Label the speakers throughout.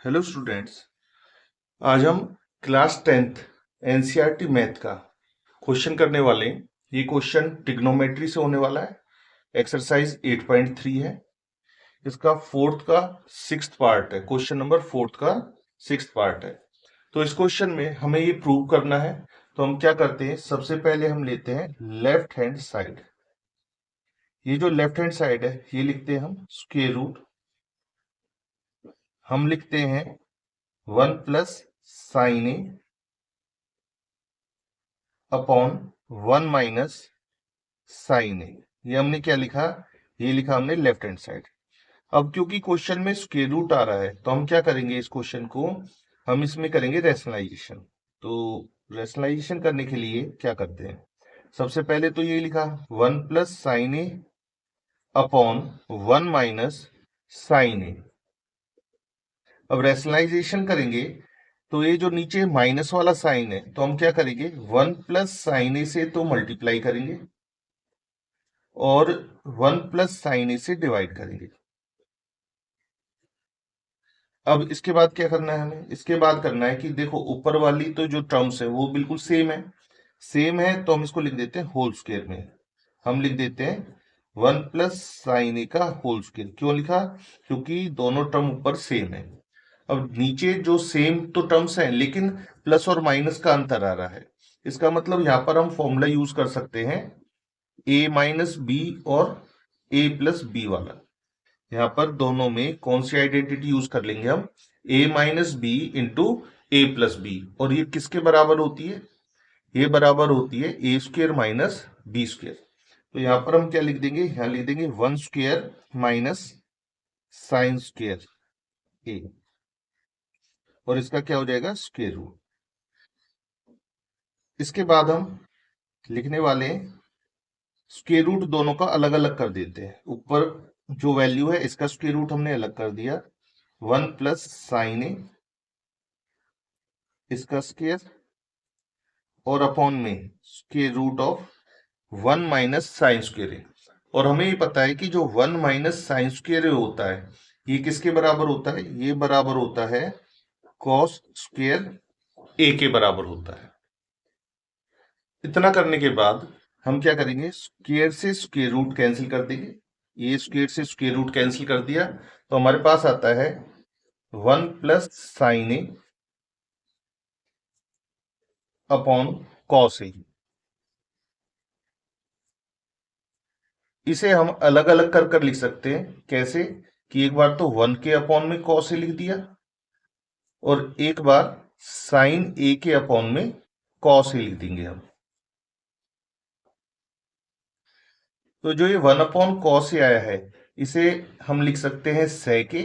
Speaker 1: Hello students. आज हम class 10th NCERT math का क्वेश्चन करने वाले हैं। ये क्वेश्चन ट्रिग्नोमेट्री से होने वाला है। एक्सरसाइज 8.3 है। इसका फोर्थ का सिक्स्थ पार्ट है। क्वेश्चन नंबर फोर्थ का सिक्स्थ पार्ट है। तो इस क्वेश्चन में हमें ये प्रूव करना है। तो हम क्या करते हैं, सबसे पहले हम लेते हैं लेफ्ट हैंड साइड। ये जो लेफ्ट हैंड साइड है ये लिखते हैं हम स्क्वायर रूट। हम लिखते हैं 1 + sin A upon 1 - sin A। ये हमने क्या लिखा, ये लिखा हमने लेफ्ट हैंड साइड। अब क्योंकि क्वेश्चन में स्क्वायर रूट आ रहा है तो हम क्या करेंगे, इस क्वेश्चन को हम इसमें करेंगे रैशनलाइजेशन। तो रैशनलाइजेशन करने के लिए क्या करते हैं, सबसे पहले तो ये लिखा 1 + sin A upon 1 - sin A। अब रैशनलाइजेशन करेंगे तो ये जो नीचे माइनस वाला साइन है तो हम क्या करेंगे, 1 + sin A से तो मल्टीप्लाई करेंगे और 1 + sin A से डिवाइड करेंगे। अब इसके बाद क्या करना है हमें, इसके बाद करना है कि देखो ऊपर वाली तो जो टर्म्स है वो बिल्कुल सेम है। सेम है तो हम इसको लिख देते हैं होल स्क्वायर में। हम लिख देते हैं 1 + sin A का होल स्क्वायर। क्यों लिखा, क्योंकि दोनों टर्म ऊपर सेम है। अब नीचे जो सेम तो टर्म्स हैं लेकिन प्लस और माइनस का अंतर आ रहा है। इसका मतलब यहाँ पर हम फॉर्मूला यूज कर सकते हैं A - B और A + B वाला। यहाँ पर दोनों में कौन सी आइडेंटिटी यूज कर लेंगे हम, A - B into A + B। और ये किसके बराबर होती है, ये बराबर होती है A² - B²। तो यहाँ पर हम क्या लिख देंगे, यहाँ लिख देंगे 1² - sin²A और इसका क्या हो जाएगा स्क्वायर रूट। इसके बाद हम लिखने वाले हैं स्क्वायर रूट दोनों का अलग अलग कर देते हैं। ऊपर जो वैल्यू है इसका स्क्वायर रूट हमने अलग कर दिया, 1 + sin A इसका स्क्वायर और अपॉन में स्क्वायर रूट ऑफ 1 - sin²A। और हमें ये पता है कि जो 1 - sin² होता है ये किसके बराबर होता है, ये बराबर होता है cos² A के बराबर होता है। इतना करने के बाद हम क्या करेंगे, स्क्वायर से स्क्वायर रूट कैंसिल कर देंगे। ये स्क्वायर से स्क्वायर रूट कैंसिल कर दिया तो हमारे पास आता है 1 + sin A upon cos A। इसे हम अलग अलग कर कर लिख सकते हैं। कैसे कि एक बार तो 1 के अपॉन में cos A लिख दिया और एक बार sin A के अपॉन में cos A लिख देंगे हम। तो जो ये 1/cos A आया है इसे हम लिख सकते हैं sec A।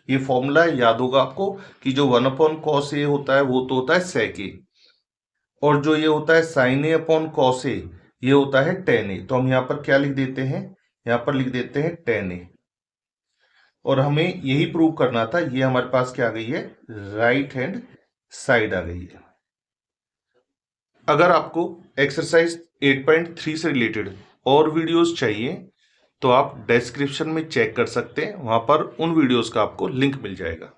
Speaker 1: ये फॉर्मूला याद होगा आपको कि जो 1/cos A होता है वो तो होता है sec A और जो ये होता है sin A/cos A ये होता है tan A। तो हम यहाँ पर क्या लिख देते हैं, यहाँ पर लिख देते हैं tan A। और हमें यही प्रूव करना था, ये हमारे पास क्या आ गई है, राइट हैंड साइड आ गई है। अगर आपको एक्सरसाइज 8.3 से रिलेटेड और वीडियोस चाहिए तो आप डिस्क्रिप्शन में चेक कर सकते हैं, वहां पर उन वीडियोस का आपको लिंक मिल जाएगा।